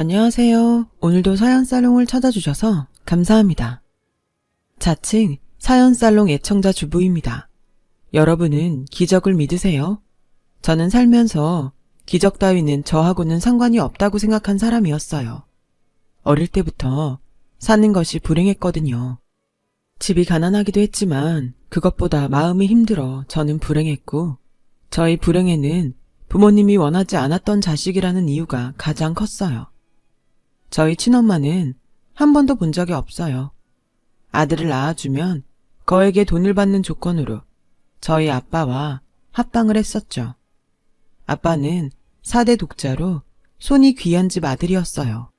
안녕하세요. 오늘도 사연살롱을 찾아주셔서 감사합니다. 자칭 사연살롱 애청자 주부입니다. 여러분은 기적을 믿으세요? 저는 살면서 기적 따위는 저하고는 상관이 없다고 생각한 사람이었어요. 어릴 때부터 사는 것이 불행했거든요. 집이 가난하기도 했지만 그것보다 마음이 힘들어 저는 불행했고, 저희 불행에는 부모님이 원하지 않았던 자식이라는 이유가 가장 컸어요. 저희 친엄마는 한 번도 본 적이 없어요. 아들을 낳아주면 거액의 돈을 받는 조건으로 저희 아빠와 합방을 했었죠. 아빠는 4대 독자로 손이 귀한 집 아들이었어요.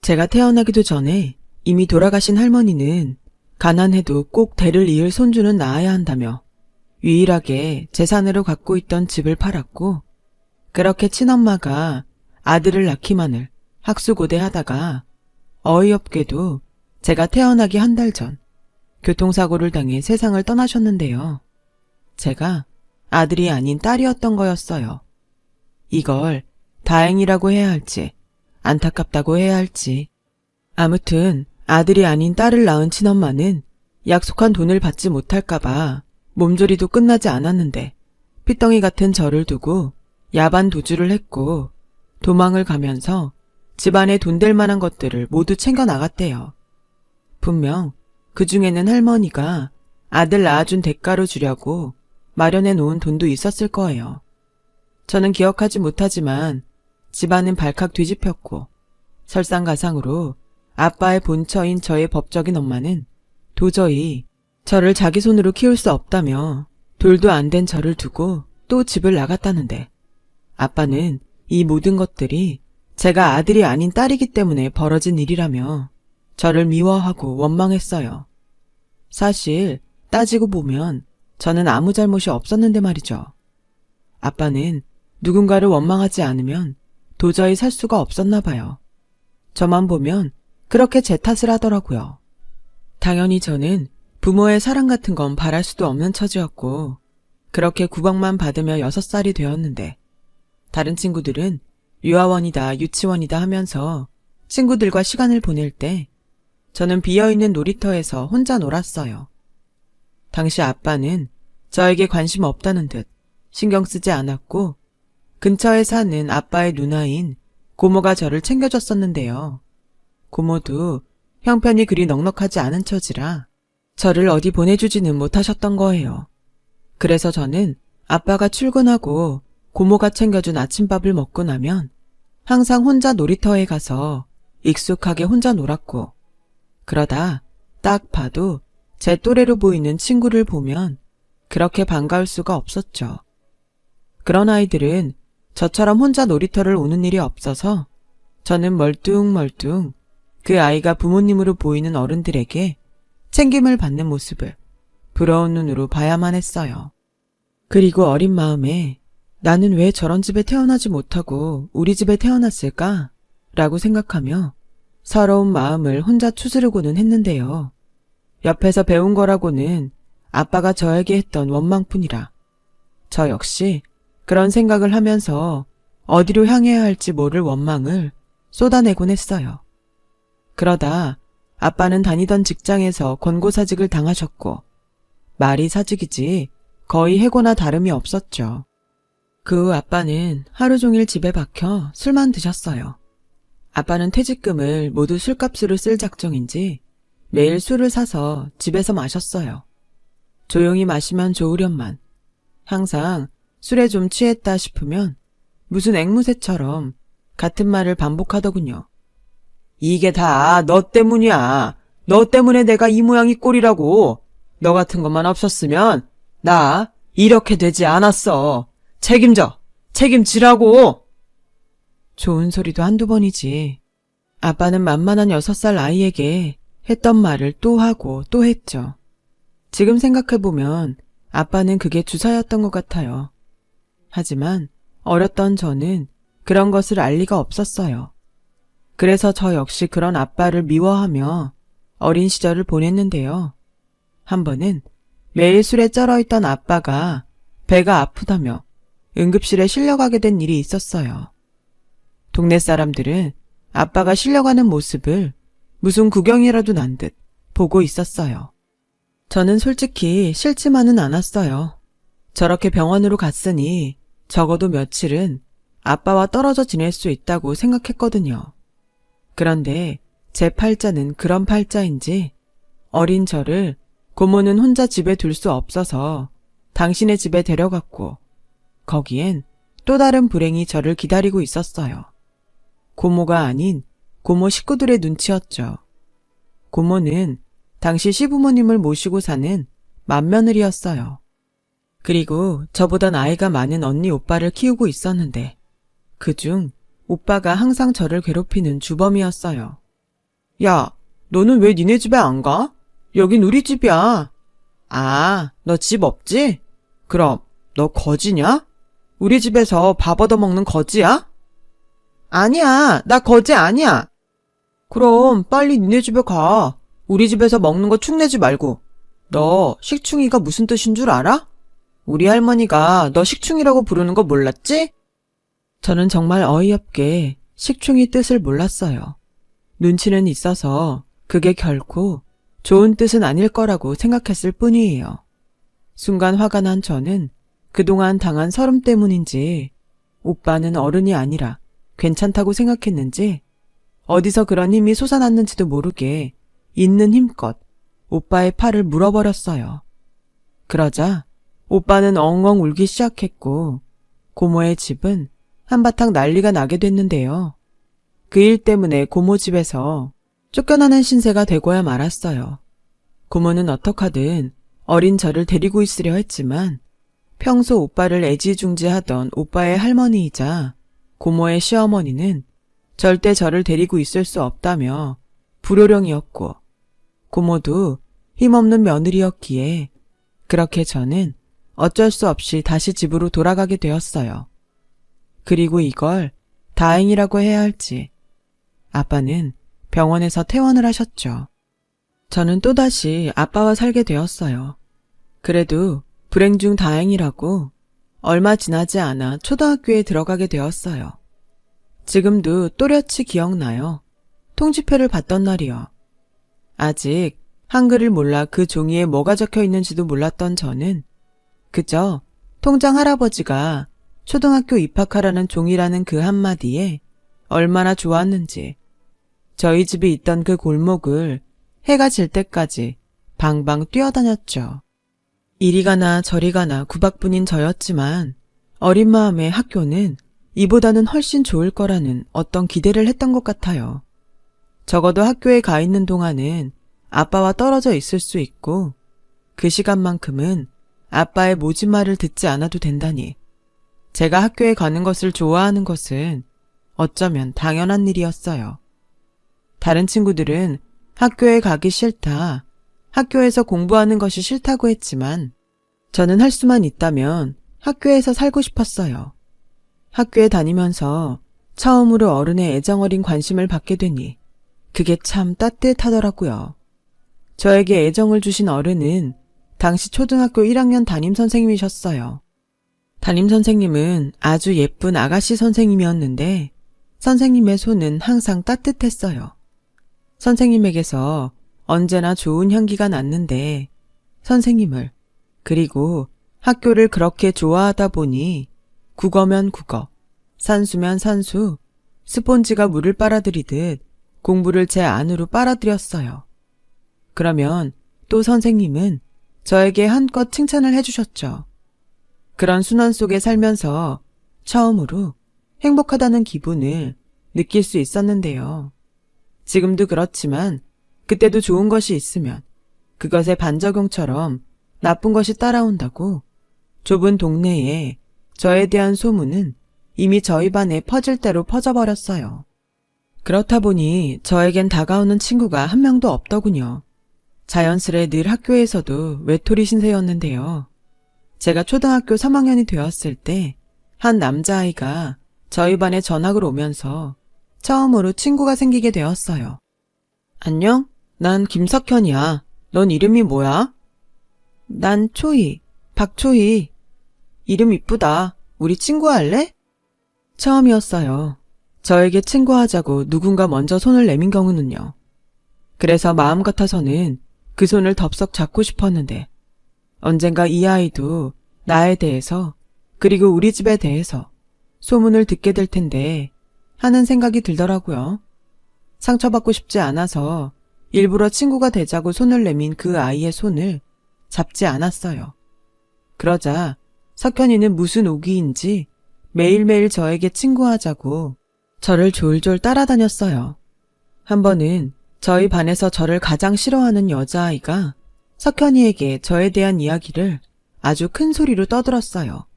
제가 태어나기도 전에 이미 돌아가신 할머니는 가난해도 꼭 대를 이을 손주는 낳아야 한다며 유일하게 재산으로 갖고 있던 집을 팔았고, 그렇게 친엄마가 아들을 낳기만을 학수고대하다가 어이없게도 제가 태어나기 한 달 전 교통사고를 당해 세상을 떠나셨는데요. 제가 아들이 아닌 딸이었던 거였어요. 이걸 다행이라고 해야 할지 안타깝다고 해야 할지. 아무튼 아들이 아닌 딸을 낳은 친엄마는 약속한 돈을 받지 못할까봐 몸조리도 끝나지 않았는데 핏덩이 같은 저를 두고 야반 도주를 했고, 도망을 가면서 집안에 돈 될 만한 것들을 모두 챙겨 나갔대요. 분명 그 중에는 할머니가 아들 낳아준 대가로 주려고 마련해 놓은 돈도 있었을 거예요. 저는 기억하지 못하지만 집안은 발칵 뒤집혔고, 설상가상으로 아빠의 본처인 저의 법적인 엄마는 도저히 저를 자기 손으로 키울 수 없다며 돌도 안 된 저를 두고 또 집을 나갔다는데, 아빠는 이 모든 것들이 제가 아들이 아닌 딸이기 때문에 벌어진 일이라며 저를 미워하고 원망했어요. 사실 따지고 보면 저는 아무 잘못이 없었는데 말이죠. 아빠는 누군가를 원망하지 않으면 도저히 살 수가 없었나 봐요. 저만 보면 그렇게 제 탓을 하더라고요. 당연히 저는 부모의 사랑 같은 건 바랄 수도 없는 처지였고, 그렇게 구박만 받으며 6살이 되었는데, 다른 친구들은 유아원이다 유치원이다 하면서 친구들과 시간을 보낼 때 저는 비어있는 놀이터에서 혼자 놀았어요. 당시 아빠는 저에게 관심 없다는 듯 신경 쓰지 않았고, 근처에 사는 아빠의 누나인 고모가 저를 챙겨줬었는데요. 고모도 형편이 그리 넉넉하지 않은 처지라 저를 어디 보내주지는 못하셨던 거예요. 그래서 저는 아빠가 출근하고 고모가 챙겨준 아침밥을 먹고 나면 항상 혼자 놀이터에 가서 익숙하게 혼자 놀았고, 그러다 딱 봐도 제 또래로 보이는 친구를 보면 그렇게 반가울 수가 없었죠. 그런 아이들은 저처럼 혼자 놀이터를 오는 일이 없어서 저는 멀뚱멀뚱 그 아이가 부모님으로 보이는 어른들에게 챙김을 받는 모습을 부러운 눈으로 봐야만 했어요. 그리고 어린 마음에 나는 왜 저런 집에 태어나지 못하고 우리 집에 태어났을까? 라고 생각하며 서러운 마음을 혼자 추스르고는 했는데요. 옆에서 배운 거라고는 아빠가 저에게 했던 원망뿐이라 저 역시 그런 생각을 하면서 어디로 향해야 할지 모를 원망을 쏟아내곤 했어요. 그러다 아빠는 다니던 직장에서 권고사직을 당하셨고, 말이 사직이지 거의 해고나 다름이 없었죠. 그 후 아빠는 하루 종일 집에 박혀 술만 드셨어요. 아빠는 퇴직금을 모두 술값으로 쓸 작정인지 매일 술을 사서 집에서 마셨어요. 조용히 마시면 좋으련만 항상 술에 좀 취했다 싶으면 무슨 앵무새처럼 같은 말을 반복하더군요. 이게 다 너 때문이야. 너 때문에 내가 이 모양이 꼴이라고. 너 같은 것만 없었으면 나 이렇게 되지 않았어. 책임지라고. 좋은 소리도 한두 번이지. 아빠는 만만한 6살 아이에게 했던 말을 또 하고 또 했죠. 지금 생각해보면 아빠는 그게 주사였던 것 같아요. 하지만 어렸던 저는 그런 것을 알 리가 없었어요. 그래서 저 역시 그런 아빠를 미워하며 어린 시절을 보냈는데요. 한 번은 매일 술에 쩔어있던 아빠가 배가 아프다며 응급실에 실려가게 된 일이 있었어요. 동네 사람들은 아빠가 실려가는 모습을 무슨 구경이라도 난 듯 보고 있었어요. 저는 솔직히 싫지만은 않았어요. 저렇게 병원으로 갔으니 적어도 며칠은 아빠와 떨어져 지낼 수 있다고 생각했거든요. 그런데 제 팔자는 그런 팔자인지 어린 저를 고모는 혼자 집에 둘 수 없어서 당신의 집에 데려갔고 거기엔 또 다른 불행이 저를 기다리고 있었어요. 고모가 아닌 고모 식구들의 눈치였죠. 고모는 당시 시부모님을 모시고 사는 맏며느리였어요. 그리고 저보다 나이가 많은 언니 오빠를 키우고 있었는데 그중 오빠가 항상 저를 괴롭히는 주범이었어요. 야, 너는 왜 니네 집에 안 가? 여긴 우리 집이야. 아, 너 집 없지? 그럼 너 거지냐? 우리 집에서 밥 얻어먹는 거지야? 아니야, 나 거지 아니야. 그럼 빨리 니네 집에 가. 우리 집에서 먹는 거 축내지 말고. 너 식충이가 무슨 뜻인 줄 알아? 우리 할머니가 너 식충이라고 부르는 거 몰랐지? 저는 정말 어이없게 식충이 뜻을 몰랐어요. 눈치는 있어서 그게 결코 좋은 뜻은 아닐 거라고 생각했을 뿐이에요. 순간 화가 난 저는 그동안 당한 서름 때문인지 오빠는 어른이 아니라 괜찮다고 생각했는지 어디서 그런 힘이 솟아났는지도 모르게 있는 힘껏 오빠의 팔을 물어버렸어요. 그러자 오빠는 엉엉 울기 시작했고 고모의 집은 한바탕 난리가 나게 됐는데요. 그 일 때문에 고모 집에서 쫓겨나는 신세가 되고야 말았어요. 고모는 어떡하든 어린 저를 데리고 있으려 했지만 평소 오빠를 애지중지하던 오빠의 할머니이자 고모의 시어머니는 절대 저를 데리고 있을 수 없다며 불효령이었고 고모도 힘없는 며느리였기에 그렇게 저는 어쩔 수 없이 다시 집으로 돌아가게 되었어요. 그리고 이걸 다행이라고 해야 할지 아빠는 병원에서 퇴원을 하셨죠. 저는 또다시 아빠와 살게 되었어요. 그래도 불행 중 다행이라고 얼마 지나지 않아 초등학교에 들어가게 되었어요. 지금도 또렷이 기억나요. 통지표를 받던 날이요. 아직 한글을 몰라 그 종이에 뭐가 적혀 있는지도 몰랐던 저는 그저 통장 할아버지가 초등학교 입학하라는 종이라는 그 한마디에 얼마나 좋았는지 저희 집이 있던 그 골목을 해가 질 때까지 방방 뛰어다녔죠. 이리 가나 저리 가나 구박뿐인 저였지만 어린 마음에 학교는 이보다는 훨씬 좋을 거라는 어떤 기대를 했던 것 같아요. 적어도 학교에 가 있는 동안은 아빠와 떨어져 있을 수 있고 그 시간만큼은 아빠의 모진 말을 듣지 않아도 된다니 제가 학교에 가는 것을 좋아하는 것은 어쩌면 당연한 일이었어요. 다른 친구들은 학교에 가기 싫다, 학교에서 공부하는 것이 싫다고 했지만 저는 할 수만 있다면 학교에서 살고 싶었어요. 학교에 다니면서 처음으로 어른의 애정어린 관심을 받게 되니 그게 참 따뜻하더라고요. 저에게 애정을 주신 어른은 당시 초등학교 1학년 담임선생님이셨어요. 담임선생님은 아주 예쁜 아가씨 선생님이었는데 선생님의 손은 항상 따뜻했어요. 선생님에게서 언제나 좋은 향기가 났는데 선생님을 그리고 학교를 그렇게 좋아하다 보니 국어면 국어, 산수면 산수, 스폰지가 물을 빨아들이듯 공부를 제 안으로 빨아들였어요. 그러면 또 선생님은 저에게 한껏 칭찬을 해주셨죠. 그런 순환 속에 살면서 처음으로 행복하다는 기분을 느낄 수 있었는데요. 지금도 그렇지만 그때도 좋은 것이 있으면 그것의 반작용처럼 나쁜 것이 따라온다고 좁은 동네에 저에 대한 소문은 이미 저희 반에 퍼질 대로 퍼져버렸어요. 그렇다 보니 저에겐 다가오는 친구가 한 명도 없더군요. 자연스레 늘 학교에서도 외톨이 신세였는데요. 제가 초등학교 3학년이 되었을 때 한 남자아이가 저희 반에 전학을 오면서 처음으로 친구가 생기게 되었어요. 안녕? 난 김석현이야. 넌 이름이 뭐야? 난 초희, 박초희. 이름 이쁘다. 우리 친구 할래? 처음이었어요. 저에게 친구하자고 누군가 먼저 손을 내민 경우는요. 그래서 마음 같아서는 그 손을 덥석 잡고 싶었는데 언젠가 이 아이도 나에 대해서 그리고 우리 집에 대해서 소문을 듣게 될 텐데 하는 생각이 들더라고요. 상처받고 싶지 않아서 일부러 친구가 되자고 손을 내민 그 아이의 손을 잡지 않았어요. 그러자 석현이는 무슨 오기인지 매일매일 저에게 친구하자고 저를 졸졸 따라다녔어요. 한 번은 저희 반에서 저를 가장 싫어하는 여자아이가 석현이에게 저에 대한 이야기를 아주 큰 소리로 떠들었어요.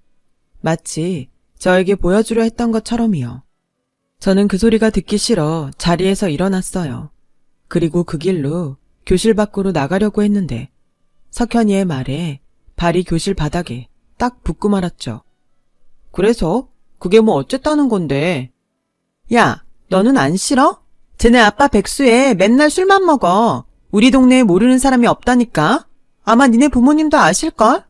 마치 저에게 보여주려 했던 것처럼이요. 저는 그 소리가 듣기 싫어 자리에서 일어났어요. 그리고 그 길로 교실 밖으로 나가려고 했는데 석현이의 말에 발이 교실 바닥에 딱 붙고 말았죠. 그래서? 그게 뭐 어쨌다는 건데. 야, 너는 안 싫어? 쟤네 아빠 백수에 맨날 술만 먹어. 우리 동네에 모르는 사람이 없다니까? 아마 니네 부모님도 아실걸?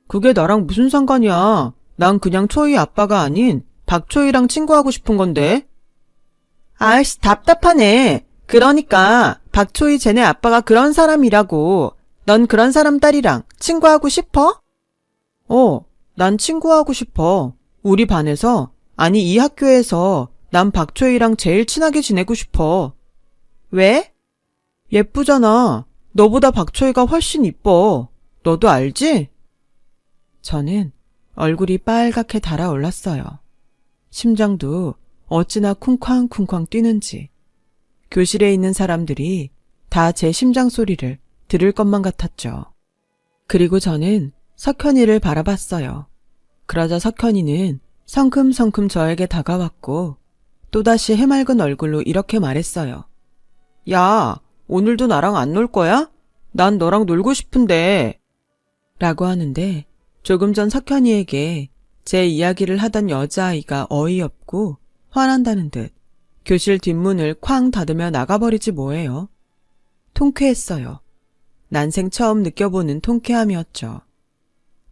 그게 나랑 무슨 상관이야. 난 그냥 초이 아빠가 아닌 박초이랑 친구하고 싶은 건데. 아이씨, 답답하네. 그러니까 박초이 쟤네 아빠가 그런 사람이라고. 넌 그런 사람 딸이랑 친구하고 싶어? 난 친구하고 싶어. 우리 반에서, 아니 이 학교에서 난 박초이랑 제일 친하게 지내고 싶어. 왜? 예쁘잖아. 너보다 박초이가 훨씬 이뻐. 너도 알지? 저는 얼굴이 빨갛게 달아올랐어요. 심장도 어찌나 쿵쾅쿵쾅 뛰는지. 교실에 있는 사람들이 다 제 심장 소리를 들을 것만 같았죠. 그리고 저는 석현이를 바라봤어요. 그러자 석현이는 성큼성큼 저에게 다가왔고 또다시 해맑은 얼굴로 이렇게 말했어요. 야, 오늘도 나랑 안 놀 거야? 난 너랑 놀고 싶은데. 라고 하는데 조금 전 석현이에게 제 이야기를 하던 여자아이가 어이없고 화난다는 듯 교실 뒷문을 쾅 닫으며 나가버리지 뭐예요. 통쾌했어요. 난생 처음 느껴보는 통쾌함이었죠.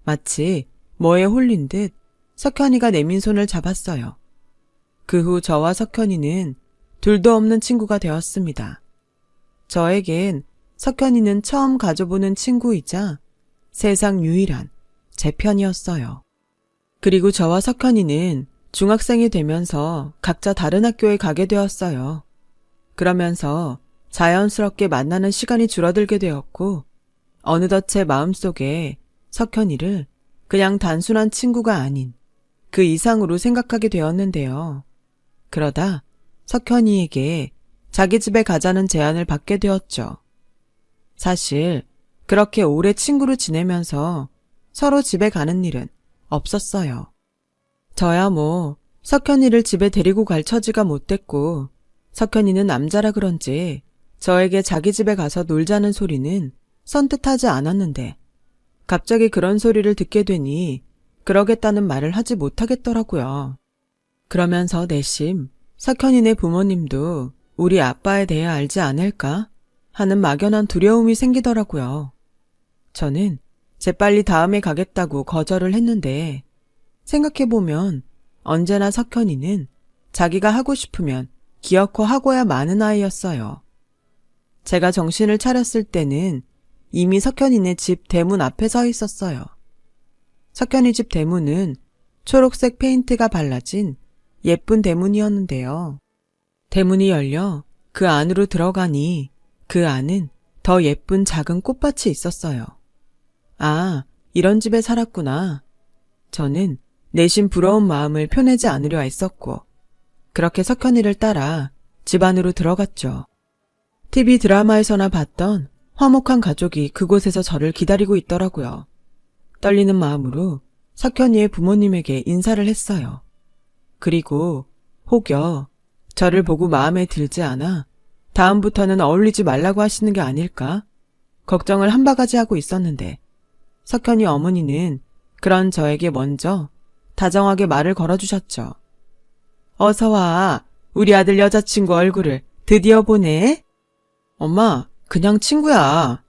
마치 뭐에 홀린 듯 석현이가 내민 손을 잡았어요. 그 후 저와 석현이는 둘도 없는 친구가 되었습니다. 저에겐 석현이는 처음 가져보는 친구이자 세상 유일한 제 편이었어요. 그리고 저와 석현이는 중학생이 되면서 각자 다른 학교에 가게 되었어요. 그러면서 자연스럽게 만나는 시간이 줄어들게 되었고 어느덧 제 마음속에 석현이를 그냥 단순한 친구가 아닌 그 이상으로 생각하게 되었는데요. 그러다 석현이에게 자기 집에 가자는 제안을 받게 되었죠. 사실 그렇게 오래 친구로 지내면서 서로 집에 가는 일은 없었어요. 저야 뭐 석현이를 집에 데리고 갈 처지가 못 됐고 석현이는 남자라 그런지 저에게 자기 집에 가서 놀자는 소리는 선뜻하지 않았는데 갑자기 그런 소리를 듣게 되니 그러겠다는 말을 하지 못하겠더라고요. 그러면서 내심 석현이네 부모님도 우리 아빠에 대해 알지 않을까 하는 막연한 두려움이 생기더라고요. 저는 재빨리 다음에 가겠다고 거절을 했는데 생각해보면 언제나 석현이는 자기가 하고 싶으면 기어코 하고야 마는 아이였어요. 제가 정신을 차렸을 때는 이미 석현이네 집 대문 앞에 서 있었어요. 석현이 집 대문은 초록색 페인트가 발라진 예쁜 대문이었는데요. 대문이 열려 그 안으로 들어가니 그 안은 더 예쁜 작은 꽃밭이 있었어요. 아, 이런 집에 살았구나. 저는 내심 부러운 마음을 표내지 않으려 애썼고 그렇게 석현이를 따라 집 안으로 들어갔죠. TV 드라마에서나 봤던 화목한 가족이 그곳에서 저를 기다리고 있더라고요. 떨리는 마음으로 석현이의 부모님에게 인사를 했어요. 그리고 혹여 저를 보고 마음에 들지 않아 다음부터는 어울리지 말라고 하시는 게 아닐까 걱정을 한 바가지 하고 있었는데 석현이 어머니는 그런 저에게 먼저 다정하게 말을 걸어주셨죠. 어서 와. 우리 아들 여자친구 얼굴을 드디어 보네. 엄마, 그냥 친구야.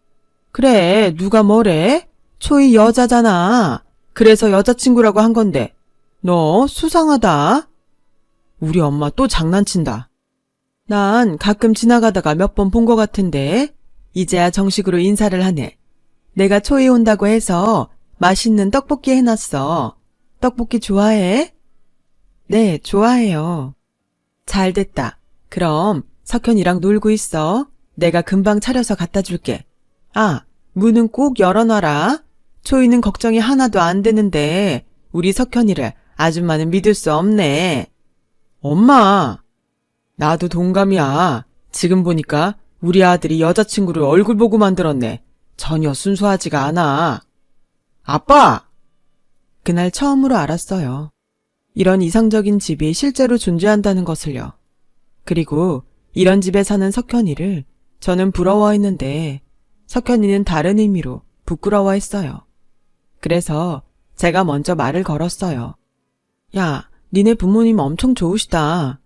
그래, 누가 뭐래? 초이 여자잖아. 그래서 여자친구라고 한 건데. 너 수상하다. 우리 엄마 또 장난친다. 난 가끔 지나가다가 몇 번 본 것 같은데 이제야 정식으로 인사를 하네. 내가 초이 온다고 해서 맛있는 떡볶이 해놨어. 떡볶이 좋아해? 네, 좋아해요. 잘 됐다. 그럼 석현이랑 놀고 있어. 내가 금방 차려서 갖다 줄게. 아, 문은 꼭 열어놔라. 초이는 걱정이 하나도 안 되는데 우리 석현이를 아줌마는 믿을 수 없네. 엄마, 나도 동감이야. 지금 보니까 우리 아들이 여자친구를 얼굴 보고 만들었네. 전혀 순수하지가 않아. 아빠! 그날 처음으로 알았어요. 이런 이상적인 집이 실제로 존재한다는 것을요. 그리고 이런 집에 사는 석현이를 저는 부러워했는데 석현이는 다른 의미로 부끄러워했어요. 그래서 제가 먼저 말을 걸었어요. 야, 니네 부모님 엄청 좋으시다.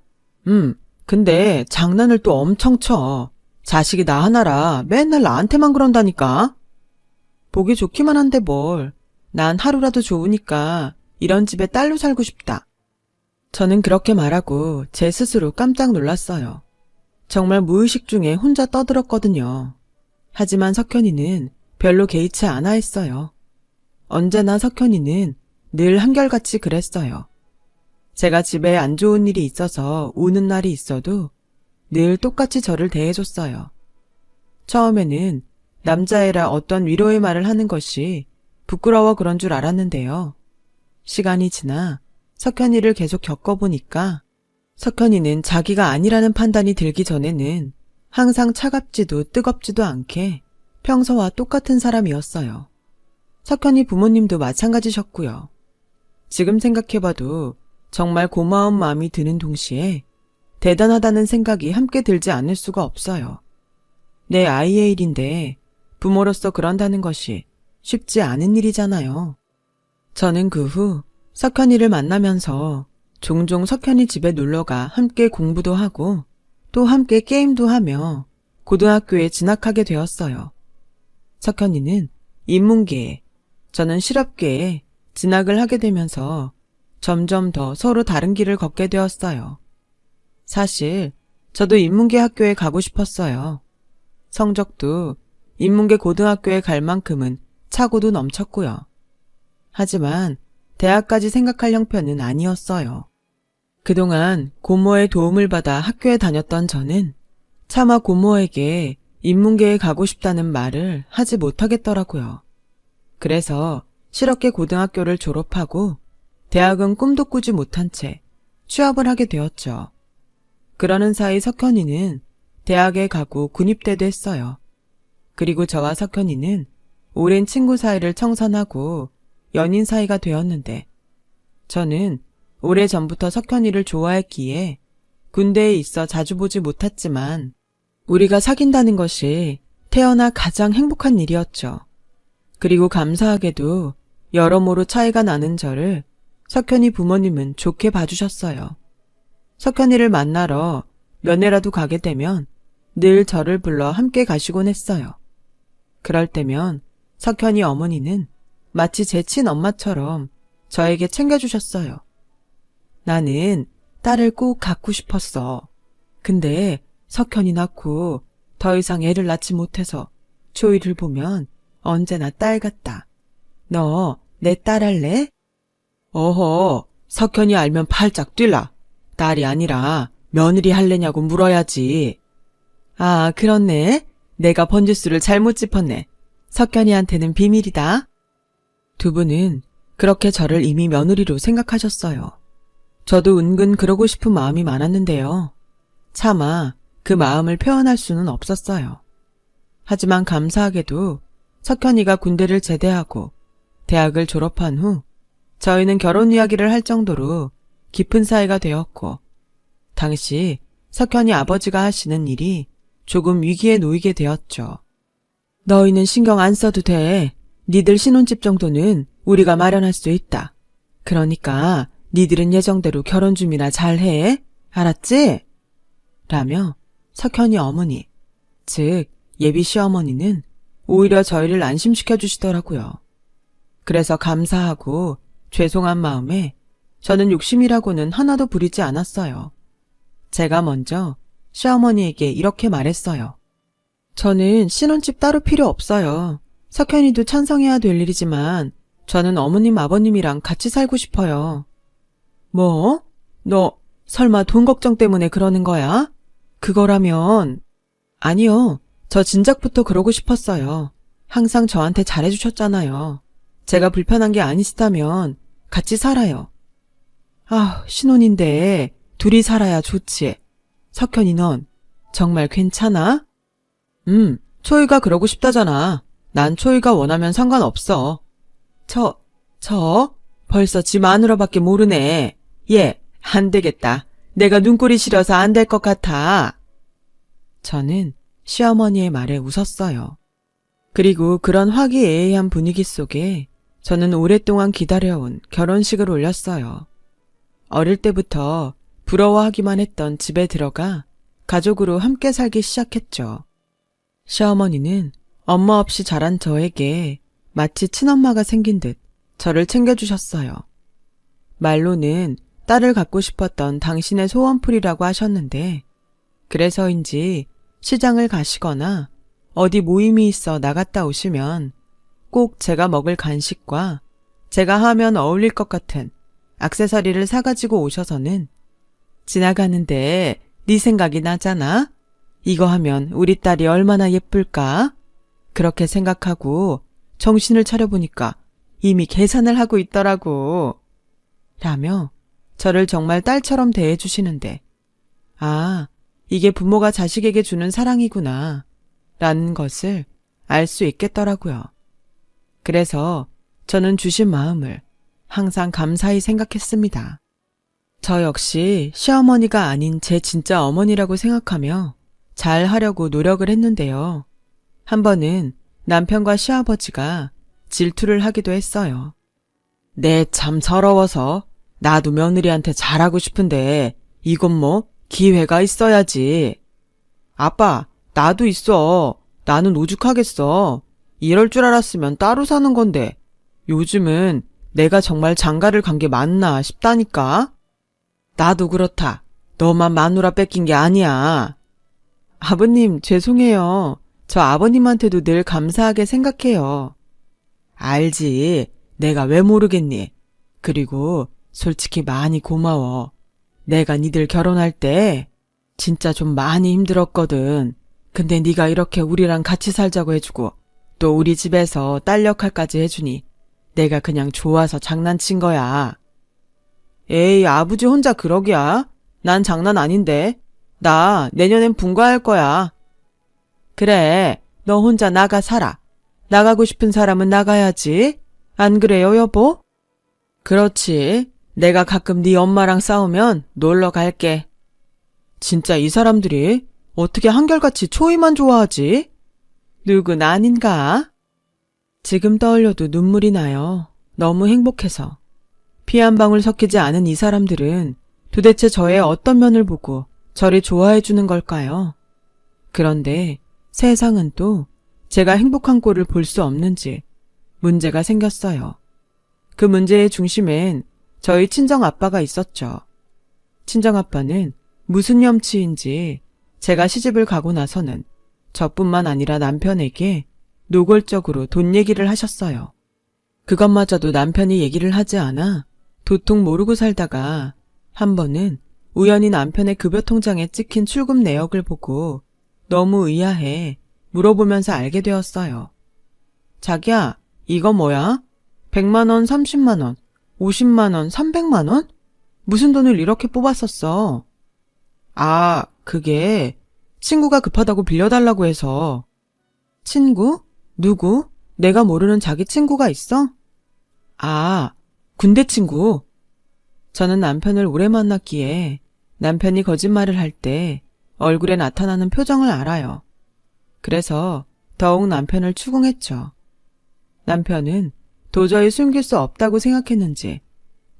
근데 장난을 또 엄청 쳐. 자식이 나 하나라 맨날 나한테만 그런다니까. 보기 좋기만 한데 뭘. 난 하루라도 좋으니까 이런 집에 딸로 살고 싶다. 저는 그렇게 말하고 제 스스로 깜짝 놀랐어요. 정말 무의식 중에 혼자 떠들었거든요. 하지만 석현이는 별로 개의치 않아 했어요. 언제나 석현이는 늘 한결같이 그랬어요. 제가 집에 안 좋은 일이 있어서 우는 날이 있어도 늘 똑같이 저를 대해줬어요. 처음에는 남자애라 어떤 위로의 말을 하는 것이 부끄러워 그런 줄 알았는데요. 시간이 지나 석현이를 계속 겪어보니까 석현이는 자기가 아니라는 판단이 들기 전에는 항상 차갑지도 뜨겁지도 않게 평소와 똑같은 사람이었어요. 석현이 부모님도 마찬가지셨고요. 지금 생각해봐도 정말 고마운 마음이 드는 동시에 대단하다는 생각이 함께 들지 않을 수가 없어요. 내 아이의 일인데 부모로서 그런다는 것이 쉽지 않은 일이잖아요. 저는 그 후 석현이를 만나면서 종종 석현이 집에 놀러가 함께 공부도 하고 또 함께 게임도 하며 고등학교에 진학하게 되었어요. 석현이는 인문계에, 저는 실업계에 진학을 하게 되면서 점점 더 서로 다른 길을 걷게 되었어요. 사실 저도 인문계 학교에 가고 싶었어요. 성적도 인문계 고등학교에 갈 만큼은 차고도 넘쳤고요. 하지만 대학까지 생각할 형편은 아니었어요. 그동안 고모의 도움을 받아 학교에 다녔던 저는 차마 고모에게 인문계에 가고 싶다는 말을 하지 못하겠더라고요. 그래서 실업계 고등학교를 졸업하고 대학은 꿈도 꾸지 못한 채 취업을 하게 되었죠. 그러는 사이 석현이는 대학에 가고 군입대도 했어요. 그리고 저와 석현이는 오랜 친구 사이를 청산하고 연인 사이가 되었는데 저는 오래전부터 석현이를 좋아했기에 군대에 있어 자주 보지 못했지만 우리가 사귄다는 것이 태어나 가장 행복한 일이었죠. 그리고 감사하게도 여러모로 차이가 나는 저를 석현이 부모님은 좋게 봐주셨어요. 석현이를 만나러 면회라도 가게 되면 늘 저를 불러 함께 가시곤 했어요. 그럴 때면 석현이 어머니는 마치 제 친엄마처럼 저에게 챙겨주셨어요. 나는 딸을 꼭 갖고 싶었어. 근데 석현이 낳고 더 이상 애를 낳지 못해서 초이를 보면 언제나 딸 같다. 너 내 딸 할래? 어허, 석현이 알면 팔짝 뛸라. 딸이 아니라 며느리 할래냐고 물어야지. 아, 그렇네. 내가 번지수를 잘못 짚었네. 석현이한테는 비밀이다. 두 분은 그렇게 저를 이미 며느리로 생각하셨어요. 저도 은근 그러고 싶은 마음이 많았는데요. 차마 그 마음을 표현할 수는 없었어요. 하지만 감사하게도 석현이가 군대를 제대하고 대학을 졸업한 후 저희는 결혼 이야기를 할 정도로 깊은 사이가 되었고 당시 석현이 아버지가 하시는 일이 조금 위기에 놓이게 되었죠. 너희는 신경 안 써도 돼. 니들 신혼집 정도는 우리가 마련할 수 있다. 그러니까 니들은 예정대로 결혼 준비나 잘해. 알았지? 라며 석현이 어머니, 즉 예비 시어머니는 오히려 저희를 안심시켜 주시더라고요. 그래서 감사하고 죄송한 마음에 저는 욕심이라고는 하나도 부리지 않았어요. 제가 먼저 시어머니에게 이렇게 말했어요. 저는 신혼집 따로 필요 없어요. 석현이도 찬성해야 될 일이지만 저는 어머님 아버님이랑 같이 살고 싶어요. 뭐? 너 설마 돈 걱정 때문에 그러는 거야? 그거라면... 아니요. 저 진작부터 그러고 싶었어요. 항상 저한테 잘해주셨잖아요. 제가 불편한 게 아니시다면 같이 살아요. 아, 신혼인데 둘이 살아야 좋지. 석현이 넌 정말 괜찮아? 초이가 그러고 싶다잖아. 난 초이가 원하면 상관없어. 저? 벌써 지 마누라밖에 모르네. 얘, 안 되겠다. 내가 눈꼴이 시려서 안 될 것 같아. 저는 시어머니의 말에 웃었어요. 그리고 그런 화기애애한 분위기 속에 저는 오랫동안 기다려온 결혼식을 올렸어요. 어릴 때부터 부러워하기만 했던 집에 들어가 가족으로 함께 살기 시작했죠. 시어머니는 엄마 없이 자란 저에게 마치 친엄마가 생긴 듯 저를 챙겨주셨어요. 말로는 딸을 갖고 싶었던 당신의 소원풀이라고 하셨는데 그래서인지 시장을 가시거나 어디 모임이 있어 나갔다 오시면 꼭 제가 먹을 간식과 제가 하면 어울릴 것 같은 액세서리를 사가지고 오셔서는 지나가는데 네 생각이 나잖아? 이거 하면 우리 딸이 얼마나 예쁠까? 그렇게 생각하고 정신을 차려보니까 이미 계산을 하고 있더라고. 라며 저를 정말 딸처럼 대해주시는데 아, 이게 부모가 자식에게 주는 사랑이구나 라는 것을 알 수 있겠더라고요. 그래서 저는 주신 마음을 항상 감사히 생각했습니다. 저 역시 시어머니가 아닌 제 진짜 어머니라고 생각하며 잘 하려고 노력을 했는데요. 한 번은 남편과 시아버지가 질투를 하기도 했어요. 내 참 서러워서 나도 며느리한테 잘하고 싶은데 이건 뭐 기회가 있어야지. 아빠, 나도 있어. 나는 오죽하겠어. 이럴 줄 알았으면 따로 사는 건데 요즘은 내가 정말 장가를 간 게 맞나 싶다니까. 나도 그렇다. 너만 마누라 뺏긴 게 아니야. 아버님, 죄송해요. 저 아버님한테도 늘 감사하게 생각해요. 알지. 내가 왜 모르겠니. 그리고 솔직히 많이 고마워. 내가 니들 결혼할 때 진짜 좀 많이 힘들었거든. 근데 네가 이렇게 우리랑 같이 살자고 해주고 또 우리 집에서 딸 역할까지 해주니 내가 그냥 좋아서 장난친 거야. 에이, 아버지 혼자 그러기야. 난 장난 아닌데. 나 내년엔 분가할 거야. 그래, 너 혼자 나가 살아. 나가고 싶은 사람은 나가야지. 안 그래요, 여보? 그렇지. 내가 가끔 네 엄마랑 싸우면 놀러 갈게. 진짜 이 사람들이 어떻게 한결같이 초이만 좋아하지? 누군 아닌가? 지금 떠올려도 눈물이 나요. 너무 행복해서. 피 한 방울 섞이지 않은 이 사람들은 도대체 저의 어떤 면을 보고 저를 좋아해 주는 걸까요? 그런데 세상은 또 제가 행복한 꼴을 볼 수 없는지 문제가 생겼어요. 그 문제의 중심엔 저희 친정아빠가 있었죠. 친정아빠는 무슨 염치인지 제가 시집을 가고 나서는 저뿐만 아니라 남편에게 노골적으로 돈 얘기를 하셨어요. 그것마저도 남편이 얘기를 하지 않아 도통 모르고 살다가 한 번은 우연히 남편의 급여 통장에 찍힌 출금 내역을 보고 너무 의아해 물어보면서 알게 되었어요. 자기야, 이거 뭐야? 100만 원, 30만 원, 50만 원, 300만 원? 무슨 돈을 이렇게 뽑았었어? 아, 그게 친구가 급하다고 빌려달라고 해서. 친구? 누구? 내가 모르는 자기 친구가 있어? 아, 군대 친구. 저는 남편을 오래 만났기에 남편이 거짓말을 할 때 얼굴에 나타나는 표정을 알아요. 그래서 더욱 남편을 추궁했죠. 남편은 도저히 숨길 수 없다고 생각했는지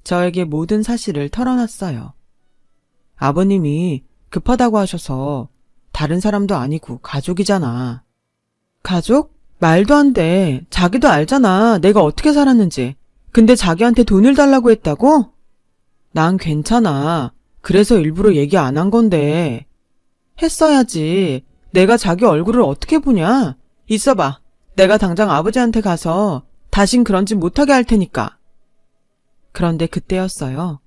저에게 모든 사실을 털어놨어요. 아버님이 급하다고 하셔서 다른 사람도 아니고 가족이잖아. 가족? 말도 안 돼. 자기도 알잖아. 내가 어떻게 살았는지. 근데 자기한테 돈을 달라고 했다고? 난 괜찮아. 그래서 일부러 얘기 안 한 건데. 했어야지. 내가 자기 얼굴을 어떻게 보냐? 있어봐. 내가 당장 아버지한테 가서 다신 그런 짓 못하게 할 테니까. 그런데 그때였어요.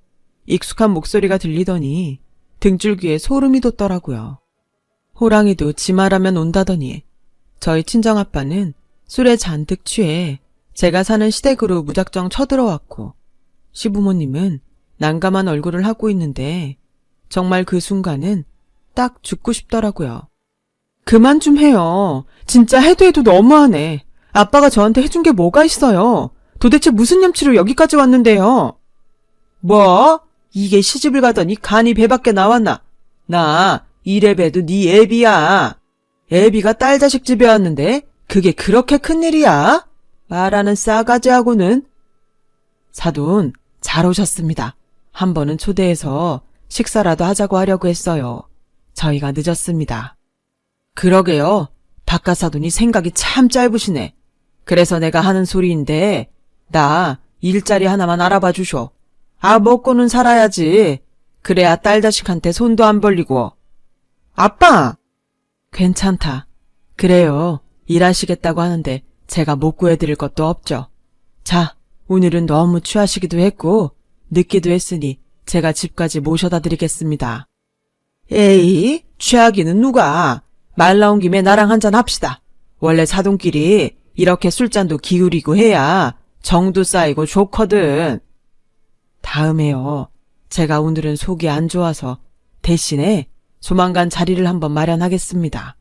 익숙한 목소리가 들리더니 등줄기에 소름이 돋더라고요. 호랑이도 지 말하면 온다더니 저희 친정아빠는 술에 잔뜩 취해 제가 사는 시댁으로 무작정 쳐들어왔고 시부모님은 난감한 얼굴을 하고 있는데 정말 그 순간은 딱 죽고 싶더라고요. 그만 좀 해요. 진짜 해도 해도 너무하네. 아빠가 저한테 해준 게 뭐가 있어요. 도대체 무슨 염치로 여기까지 왔는데요. 뭐? 이게 시집을 가더니 간이 배 밖에 나왔나? 나 이래봬도 네 애비야. 애비가 딸 자식 집에 왔는데 그게 그렇게 큰일이야? 말하는 싸가지하고는. 사돈, 잘 오셨습니다. 한 번은 초대해서 식사라도 하자고 하려고 했어요. 저희가 늦었습니다. 그러게요. 박가사돈이 생각이 참 짧으시네. 그래서 내가 하는 소리인데 나 일자리 하나만 알아봐 주쇼. 먹고는 살아야지. 그래야 딸 자식한테 손도 안 벌리고. 아빠! 괜찮다. 그래요. 일하시겠다고 하는데 제가 못 구해드릴 것도 없죠. 자, 오늘은 너무 취하시기도 했고 늦기도 했으니 제가 집까지 모셔다 드리겠습니다. 에이, 취하기는 누가? 말 나온 김에 나랑 한잔 합시다. 원래 사돈끼리 이렇게 술잔도 기울이고 해야 정도 쌓이고 좋거든. 다음에요. 제가 오늘은 속이 안 좋아서 대신에 조만간 자리를 한번 마련하겠습니다.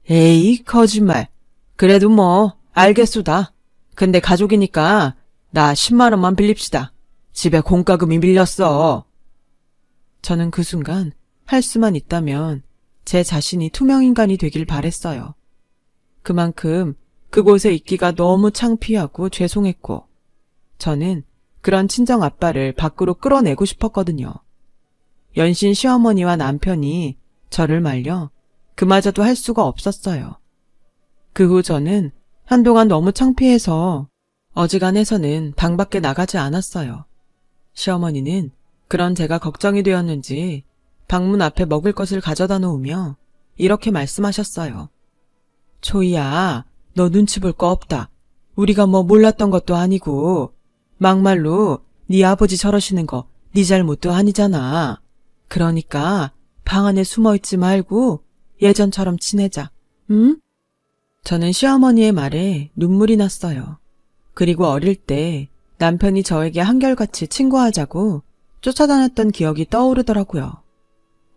에이, 거짓말. 그래도 뭐 알겠수다. 근데 가족이니까 나 10만 원만 빌립시다. 집에 공과금이 밀렸어. 저는 그 순간 할 수만 있다면 제 자신이 투명인간이 되길 바랬어요. 그만큼 그곳에 있기가 너무 창피하고 죄송했고 저는 그런 친정아빠를 밖으로 끌어내고 싶었거든요. 연신 시어머니와 남편이 저를 말려 그마저도 할 수가 없었어요. 그 후 저는 한동안 너무 창피해서 어지간해서는 방 밖에 나가지 않았어요. 시어머니는 그런 제가 걱정이 되었는지 방문 앞에 먹을 것을 가져다 놓으며 이렇게 말씀하셨어요. 초이야, 너 눈치 볼 거 없다. 우리가 뭐 몰랐던 것도 아니고 막말로 네 아버지 저러시는 거 네 잘못도 아니잖아. 그러니까 방 안에 숨어있지 말고 예전처럼 지내자. 응? 저는 시어머니의 말에 눈물이 났어요. 그리고 어릴 때 남편이 저에게 한결같이 친구하자고 쫓아다녔던 기억이 떠오르더라고요.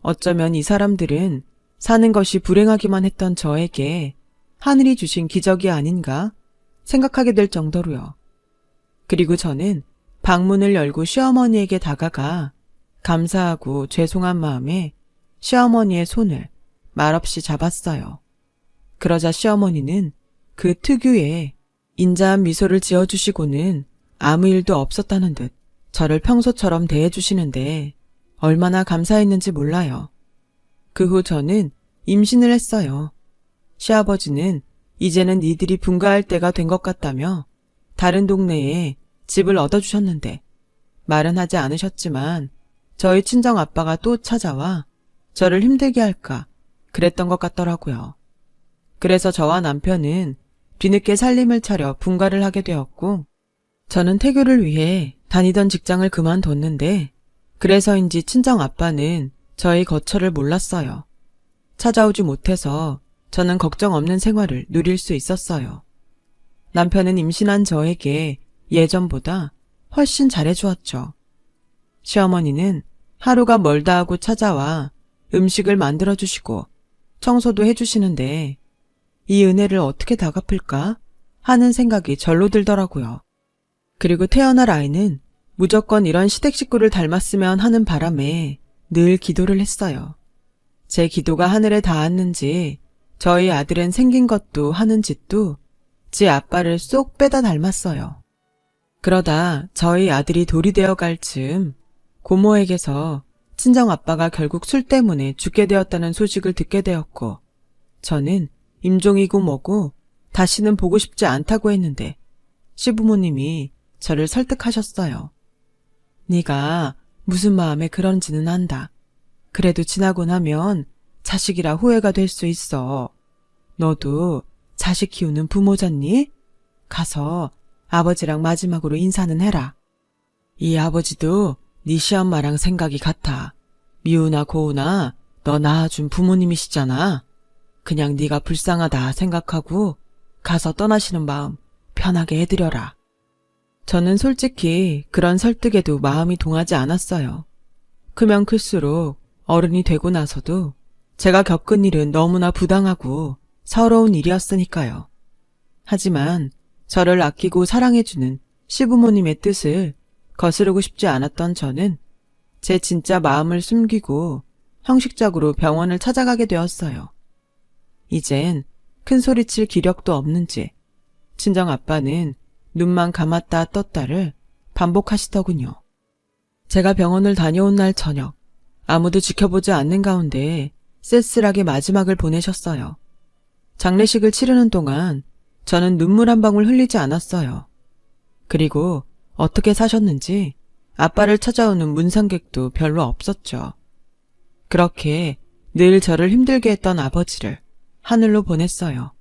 어쩌면 이 사람들은 사는 것이 불행하기만 했던 저에게 하늘이 주신 기적이 아닌가 생각하게 될 정도로요. 그리고 저는 방문을 열고 시어머니에게 다가가 감사하고 죄송한 마음에 시어머니의 손을 말없이 잡았어요. 그러자 시어머니는 그 특유의 인자한 미소를 지어주시고는 아무 일도 없었다는 듯 저를 평소처럼 대해주시는데 얼마나 감사했는지 몰라요. 그 후 저는 임신을 했어요. 시아버지는 이제는 니들이 분가할 때가 된 것 같다며 다른 동네에 집을 얻어주셨는데 말은 하지 않으셨지만 저희 친정아빠가 또 찾아와 저를 힘들게 할까 그랬던 것 같더라고요. 그래서 저와 남편은 뒤늦게 살림을 차려 분가를 하게 되었고 저는 태교를 위해 다니던 직장을 그만뒀는데 그래서인지 친정아빠는 저의 거처를 몰랐어요. 찾아오지 못해서 저는 걱정 없는 생활을 누릴 수 있었어요. 남편은 임신한 저에게 예전보다 훨씬 잘해주었죠. 시어머니는 하루가 멀다 하고 찾아와 음식을 만들어주시고 청소도 해주시는데 이 은혜를 어떻게 다 갚을까 하는 생각이 절로 들더라고요. 그리고 태어날 아이는 무조건 이런 시댁 식구를 닮았으면 하는 바람에 늘 기도를 했어요. 제 기도가 하늘에 닿았는지 저희 아들은 생긴 것도 하는 짓도 제 아빠를 쏙 빼다 닮았어요. 그러다 저희 아들이 돌이 되어 갈 즈음 고모에게서 친정아빠가 결국 술 때문에 죽게 되었다는 소식을 듣게 되었고 저는 임종이고 뭐고 다시는 보고 싶지 않다고 했는데 시부모님이 저를 설득하셨어요. 네가 무슨 마음에 그런지는 안다. 그래도 지나고 나면 자식이라 후회가 될 수 있어. 너도 자식 키우는 부모잖니? 가서 아버지랑 마지막으로 인사는 해라. 이 아버지도 네 시엄마랑 생각이 같아. 미우나 고우나 너 낳아준 부모님이시잖아. 그냥 네가 불쌍하다 생각하고 가서 떠나시는 마음 편하게 해드려라. 저는 솔직히 그런 설득에도 마음이 동하지 않았어요. 크면 클수록 어른이 되고 나서도 제가 겪은 일은 너무나 부당하고 서러운 일이었으니까요. 하지만 저를 아끼고 사랑해주는 시부모님의 뜻을 거스르고 싶지 않았던 저는 제 진짜 마음을 숨기고 형식적으로 병원을 찾아가게 되었어요. 이젠 큰 소리칠 기력도 없는지 친정 아빠는 눈만 감았다 떴다를 반복하시더군요. 제가 병원을 다녀온 날 저녁, 아무도 지켜보지 않는 가운데 쓸쓸하게 마지막을 보내셨어요. 장례식을 치르는 동안 저는 눈물 한 방울 흘리지 않았어요. 그리고 어떻게 사셨는지 아빠를 찾아오는 문상객도 별로 없었죠. 그렇게 늘 저를 힘들게 했던 아버지를 하늘로 보냈어요.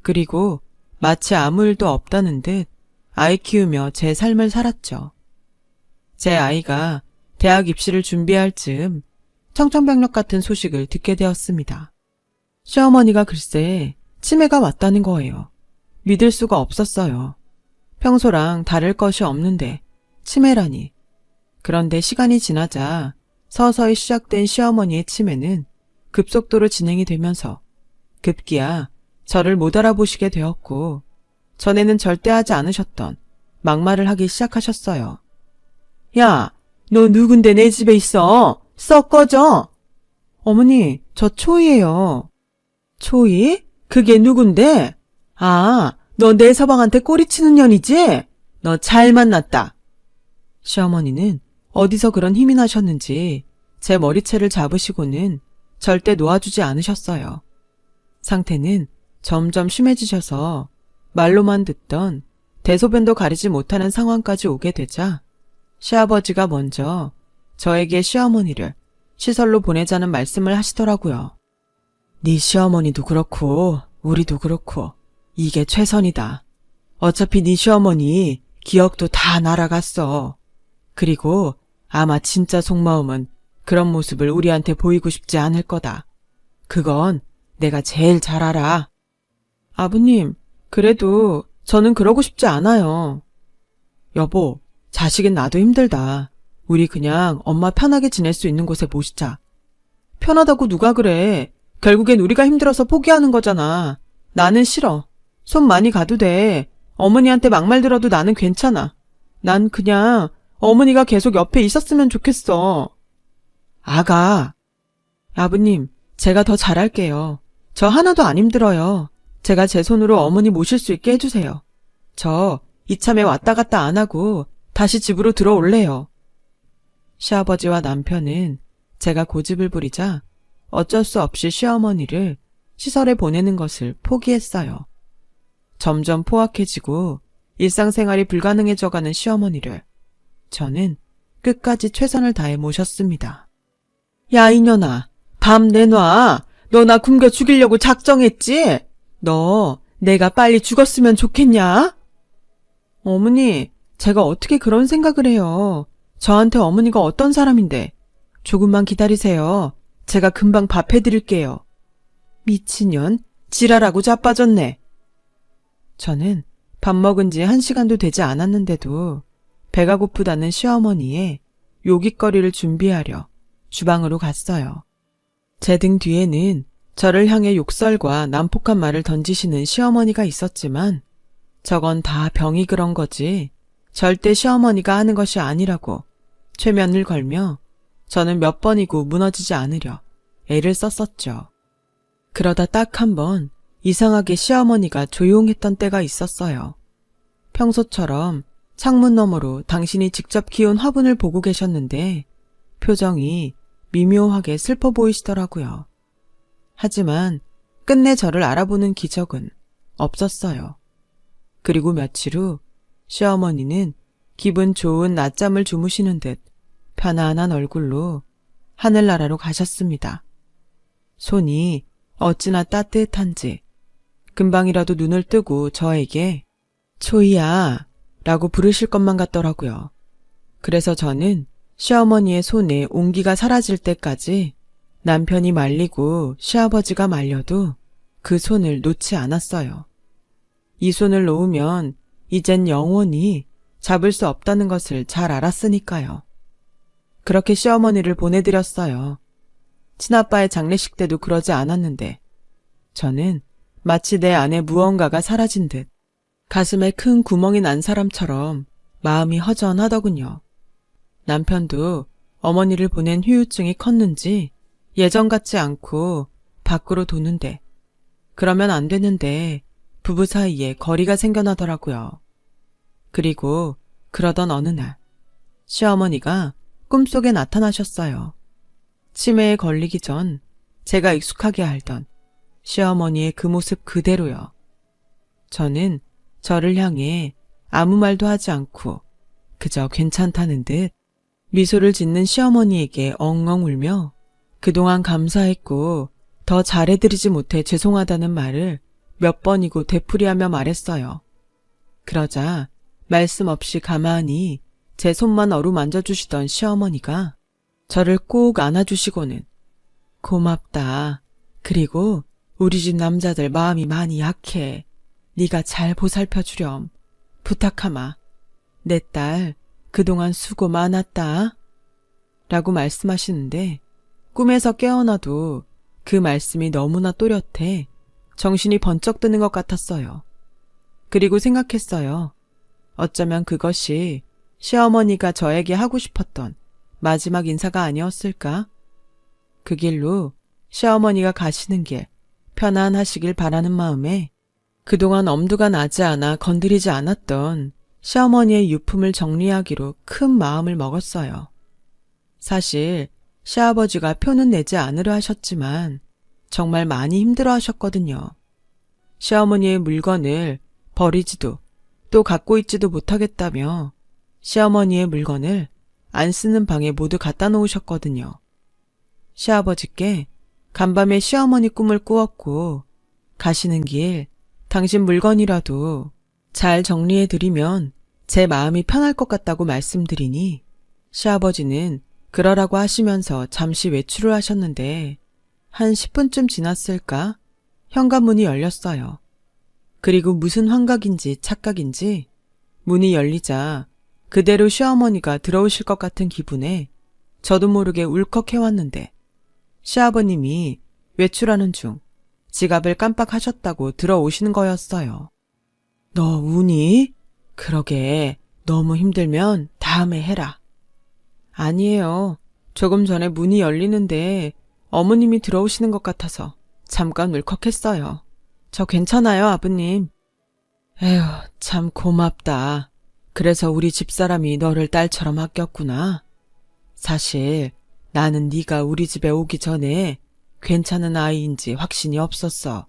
그리고 마치 아무 일도 없다는 듯 아이 키우며 제 삶을 살았죠. 제 아이가 대학 입시를 준비할 즈음 청천벽력 같은 소식을 듣게 되었습니다. 시어머니가 글쎄 치매가 왔다는 거예요. 믿을 수가 없었어요. 평소랑 다를 것이 없는데 치매라니. 그런데 시간이 지나자 서서히 시작된 시어머니의 치매는 급속도로 진행이 되면서 급기야 저를 못 알아보시게 되었고 전에는 절대 하지 않으셨던 막말을 하기 시작하셨어요. 야, 너 누군데 내 집에 있어? 썩 꺼져! 어머니, 저 초이예요. 초이? 그게 누군데? 아, 너 내 서방한테 꼬리치는 년이지? 너 잘 만났다. 시어머니는 어디서 그런 힘이 나셨는지 제 머리채를 잡으시고는 절대 놓아주지 않으셨어요. 상태는 점점 심해지셔서 말로만 듣던 대소변도 가리지 못하는 상황까지 오게 되자 시아버지가 먼저 저에게 시어머니를 시설로 보내자는 말씀을 하시더라고요. 네 시어머니도 그렇고 우리도 그렇고 이게 최선이다. 어차피 네 시어머니 기억도 다 날아갔어. 그리고 아마 진짜 속마음은 그런 모습을 우리한테 보이고 싶지 않을 거다. 그건 내가 제일 잘 알아. 아버님, 그래도 저는 그러고 싶지 않아요. 여보, 자식은 나도 힘들다. 우리 그냥 엄마 편하게 지낼 수 있는 곳에 모시자. 편하다고 누가 그래. 결국엔 우리가 힘들어서 포기하는 거잖아. 나는 싫어. 손 많이 가도 돼. 어머니한테 막말 들어도 나는 괜찮아. 난 그냥 어머니가 계속 옆에 있었으면 좋겠어. 아가. 아버님, 제가 더 잘할게요. 저 하나도 안 힘들어요. 제가 제 손으로 어머니 모실 수 있게 해주세요. 저 이참에 왔다 갔다 안 하고 다시 집으로 들어올래요. 시아버지와 남편은 제가 고집을 부리자 어쩔 수 없이 시어머니를 시설에 보내는 것을 포기했어요. 점점 포악해지고 일상생활이 불가능해져가는 시어머니를 저는 끝까지 최선을 다해 모셨습니다. 야, 이년아, 담 내놔. 너 나 굶겨 죽이려고 작정했지? 너 내가 빨리 죽었으면 좋겠냐? 어머니, 제가 어떻게 그런 생각을 해요. 저한테 어머니가 어떤 사람인데. 조금만 기다리세요. 제가 금방 밥 해드릴게요. 미친년, 지랄하고 자빠졌네. 저는 밥 먹은 지 1시간도 되지 않았는데도 배가 고프다는 시어머니의 요깃거리를 준비하려 주방으로 갔어요. 제 등 뒤에는 저를 향해 욕설과 난폭한 말을 던지시는 시어머니가 있었지만 저건 다 병이 그런 거지 절대 시어머니가 하는 것이 아니라고 최면을 걸며 저는 몇 번이고 무너지지 않으려 애를 썼었죠. 그러다 딱 한 번 이상하게 시어머니가 조용했던 때가 있었어요. 평소처럼 창문 너머로 당신이 직접 키운 화분을 보고 계셨는데 표정이 미묘하게 슬퍼 보이시더라고요. 하지만 끝내 저를 알아보는 기적은 없었어요. 그리고 며칠 후 시어머니는 기분 좋은 낮잠을 주무시는 듯 편안한 얼굴로 하늘나라로 가셨습니다. 손이 어찌나 따뜻한지 금방이라도 눈을 뜨고 저에게 초이야 라고 부르실 것만 같더라고요. 그래서 저는 시어머니의 손에 온기가 사라질 때까지 남편이 말리고 시아버지가 말려도 그 손을 놓지 않았어요. 이 손을 놓으면 이젠 영원히 잡을 수 없다는 것을 잘 알았으니까요. 그렇게 시어머니를 보내드렸어요. 친아빠의 장례식 때도 그러지 않았는데 저는 마치 내 안에 무언가가 사라진 듯 가슴에 큰 구멍이 난 사람처럼 마음이 허전하더군요. 남편도 어머니를 보낸 후유증이 컸는지 예전 같지 않고 밖으로 도는데 그러면 안 되는데 부부 사이에 거리가 생겨나더라고요. 그리고 그러던 어느 날 시어머니가 꿈속에 나타나셨어요. 치매에 걸리기 전 제가 익숙하게 알던 시어머니의 그 모습 그대로요. 저는 저를 향해 아무 말도 하지 않고 그저 괜찮다는 듯 미소를 짓는 시어머니에게 엉엉 울며 그동안 감사했고 더 잘해드리지 못해 죄송하다는 말을 몇 번이고 되풀이하며 말했어요. 그러자 말씀 없이 가만히 제 손만 어루만져주시던 시어머니가 저를 꼭 안아주시고는 고맙다. 그리고 우리 집 남자들 마음이 많이 약해. 네가 잘 보살펴주렴. 부탁하마. 내 딸 그동안 수고 많았다. 라고 말씀하시는데 꿈에서 깨어나도 그 말씀이 너무나 또렷해 정신이 번쩍 드는 것 같았어요. 그리고 생각했어요. 어쩌면 그것이 시어머니가 저에게 하고 싶었던 마지막 인사가 아니었을까? 그 길로 시어머니가 가시는 길 편안하시길 바라는 마음에 그동안 엄두가 나지 않아 건드리지 않았던 시어머니의 유품을 정리하기로 큰 마음을 먹었어요. 사실 시아버지가 표는 내지 않으려 하셨지만 정말 많이 힘들어 하셨거든요. 시어머니의 물건을 버리지도 또 갖고 있지도 못하겠다며 시어머니의 물건을 안 쓰는 방에 모두 갖다 놓으셨거든요. 시아버지께 간밤에 시어머니 꿈을 꾸었고 가시는 길 당신 물건이라도 잘 정리해드리면 제 마음이 편할 것 같다고 말씀드리니 시아버지는 그러라고 하시면서 잠시 외출을 하셨는데 한 10분쯤 지났을까? 현관문이 열렸어요. 그리고 무슨 환각인지 착각인지 문이 열리자 그대로 시어머니가 들어오실 것 같은 기분에 저도 모르게 울컥해왔는데 시아버님이 외출하는 중 지갑을 깜빡하셨다고 들어오시는 거였어요. 너 우니? 그러게 너무 힘들면 다음에 해라. 아니에요. 조금 전에 문이 열리는데 어머님이 들어오시는 것 같아서 잠깐 울컥했어요. 저 괜찮아요, 아버님. 에휴, 참 고맙다. 그래서 우리 집사람이 너를 딸처럼 아꼈구나. 사실 나는 네가 우리 집에 오기 전에 괜찮은 아이인지 확신이 없었어.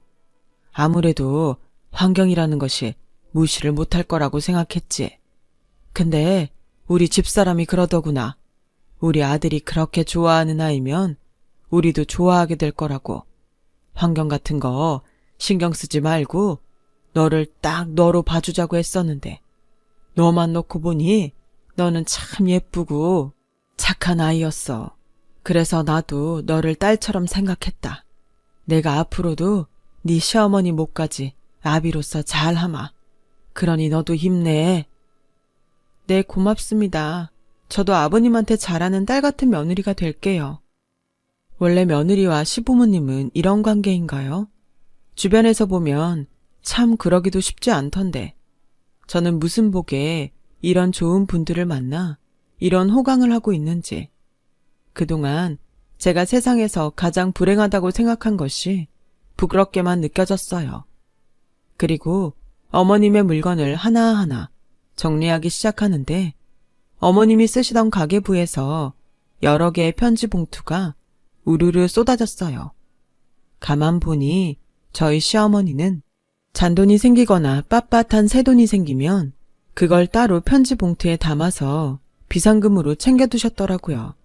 아무래도 환경이라는 것이 무시를 못할 거라고 생각했지. 근데 우리 집사람이 그러더구나. 우리 아들이 그렇게 좋아하는 아이면 우리도 좋아하게 될 거라고. 환경 같은 거 신경 쓰지 말고 너를 딱 너로 봐주자고 했었는데 너만 놓고 보니 너는 참 예쁘고 착한 아이였어. 그래서 나도 너를 딸처럼 생각했다. 내가 앞으로도 네 시어머니 몫까지 아비로서 잘하마. 그러니 너도 힘내. 네, 고맙습니다. 저도 아버님한테 잘하는 딸 같은 며느리가 될게요. 원래 며느리와 시부모님은 이런 관계인가요? 주변에서 보면 참 그러기도 쉽지 않던데 저는 무슨 복에 이런 좋은 분들을 만나 이런 호강을 하고 있는지 그동안 제가 세상에서 가장 불행하다고 생각한 것이 부끄럽게만 느껴졌어요. 그리고 어머님의 물건을 하나하나 정리하기 시작하는데 어머님이 쓰시던 가계부에서 여러 개의 편지 봉투가 우르르 쏟아졌어요. 가만 보니 저희 시어머니는 잔돈이 생기거나 빳빳한 새돈이 생기면 그걸 따로 편지 봉투에 담아서 비상금으로 챙겨두셨더라고요.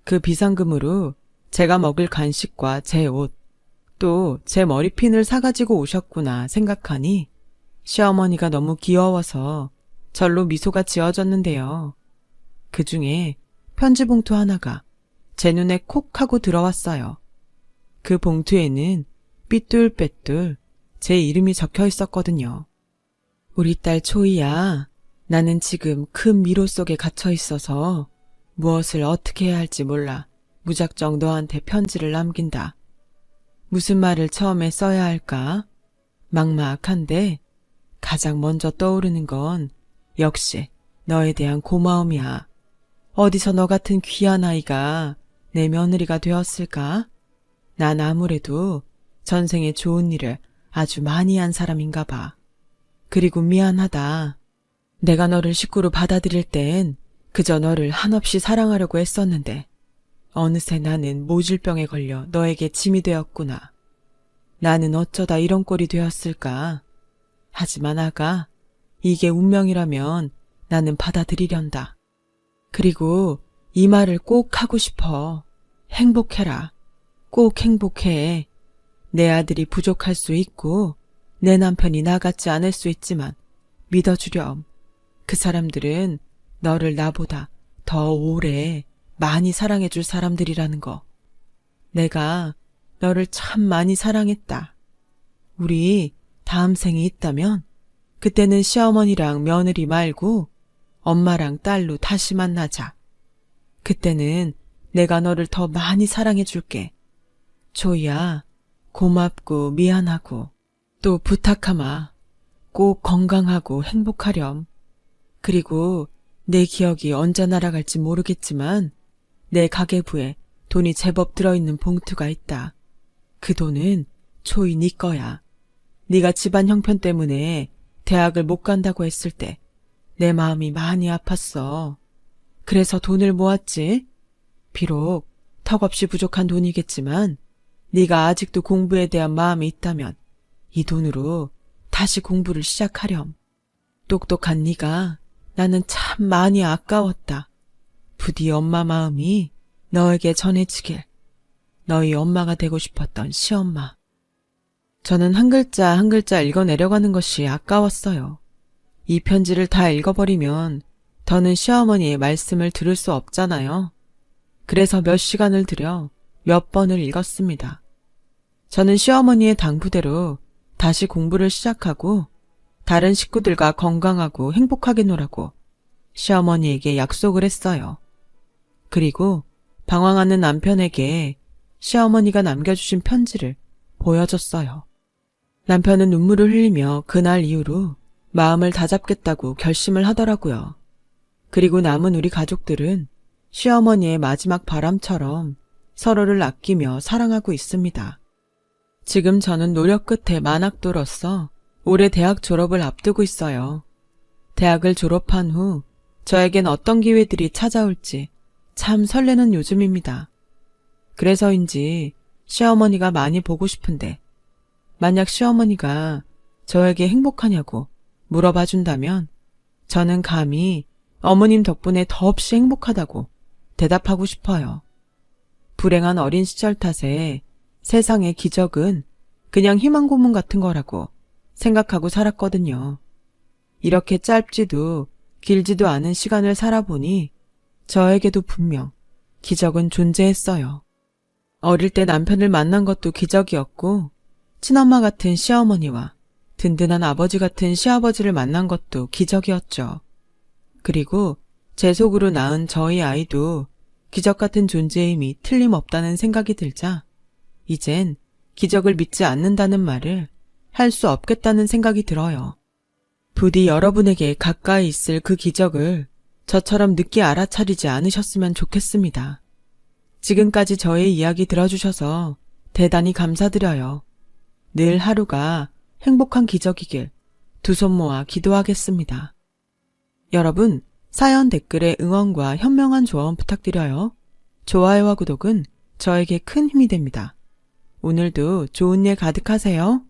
그 비상금으로 제가 먹을 간식과 제 옷, 또 제 머리핀을 사가지고 오셨구나 생각하니 시어머니가 너무 귀여워서 절로 미소가 지어졌는데요. 그 중에 편지 봉투 하나가 제 눈에 콕 하고 들어왔어요. 그 봉투에는 삐뚤빼뚤 제 이름이 적혀 있었거든요. 우리 딸 초이야, 나는 지금 큰 미로 속에 갇혀 있어서 무엇을 어떻게 해야 할지 몰라 무작정 너한테 편지를 남긴다. 무슨 말을 처음에 써야 할까? 막막한데 가장 먼저 떠오르는 건 역시 너에 대한 고마움이야. 어디서 너 같은 귀한 아이가 내 며느리가 되었을까? 난 아무래도 전생에 좋은 일을 아주 많이 한 사람인가 봐. 그리고 미안하다. 내가 너를 식구로 받아들일 땐 그저 너를 한없이 사랑하려고 했었는데 어느새 나는 모질병에 걸려 너에게 짐이 되었구나. 나는 어쩌다 이런 꼴이 되었을까? 하지만 아가, 이게 운명이라면 나는 받아들이련다. 그리고 이 말을 꼭 하고 싶어. 행복해라. 꼭 행복해. 내 아들이 부족할 수 있고 내 남편이 나 같지 않을 수 있지만 믿어주렴. 그 사람들은 너를 나보다 더 오래 많이 사랑해줄 사람들이라는 거. 내가 너를 참 많이 사랑했다. 우리 다음 생이 있다면 그때는 시어머니랑 며느리 말고 엄마랑 딸로 다시 만나자. 그때는 내가 너를 더 많이 사랑해줄게. 초이야, 고맙고 미안하고 또 부탁하마. 꼭 건강하고 행복하렴. 그리고 내 기억이 언제 날아갈지 모르겠지만 내 가계부에 돈이 제법 들어있는 봉투가 있다. 그 돈은 초이 네 거야. 네가 집안 형편 때문에 대학을 못 간다고 했을 때 내 마음이 많이 아팠어. 그래서 돈을 모았지. 비록 턱없이 부족한 돈이겠지만 네가 아직도 공부에 대한 마음이 있다면 이 돈으로 다시 공부를 시작하렴. 똑똑한 네가 나는 참 많이 아까웠다. 부디 엄마 마음이 너에게 전해지길. 너희 엄마가 되고 싶었던 시엄마. 저는 한 글자 한 글자 읽어내려가는 것이 아까웠어요. 이 편지를 다 읽어버리면 더는 시어머니의 말씀을 들을 수 없잖아요. 그래서 몇 시간을 들여 몇 번을 읽었습니다. 저는 시어머니의 당부대로 다시 공부를 시작하고 다른 식구들과 건강하고 행복하게 놀라고 시어머니에게 약속을 했어요. 그리고 방황하는 남편에게 시어머니가 남겨주신 편지를 보여줬어요. 남편은 눈물을 흘리며 그날 이후로 마음을 다잡겠다고 결심을 하더라고요. 그리고 남은 우리 가족들은 시어머니의 마지막 바람처럼 서로를 아끼며 사랑하고 있습니다. 지금 저는 노력 끝에 만학도로서 올해 대학 졸업을 앞두고 있어요. 대학을 졸업한 후 저에겐 어떤 기회들이 찾아올지 참 설레는 요즘입니다. 그래서인지 시어머니가 많이 보고 싶은데 만약 시어머니가 저에게 행복하냐고 물어봐 준다면 저는 감히 어머님 덕분에 더없이 행복하다고 대답하고 싶어요. 불행한 어린 시절 탓에 세상의 기적은 그냥 희망 고문 같은 거라고 생각하고 살았거든요. 이렇게 짧지도 길지도 않은 시간을 살아보니 저에게도 분명 기적은 존재했어요. 어릴 때 남편을 만난 것도 기적이었고 친엄마 같은 시어머니와 든든한 아버지 같은 시아버지를 만난 것도 기적이었죠. 그리고 제 속으로 낳은 저희 아이도 기적 같은 존재임이 틀림없다는 생각이 들자 이젠 기적을 믿지 않는다는 말을 할 수 없겠다는 생각이 들어요. 부디 여러분에게 가까이 있을 그 기적을 저처럼 늦게 알아차리지 않으셨으면 좋겠습니다. 지금까지 저의 이야기 들어주셔서 대단히 감사드려요. 늘 하루가 행복한 기적이길 두 손 모아 기도하겠습니다. 여러분, 사연 댓글에 응원과 현명한 조언 부탁드려요. 좋아요와 구독은 저에게 큰 힘이 됩니다. 오늘도 좋은 일 가득하세요.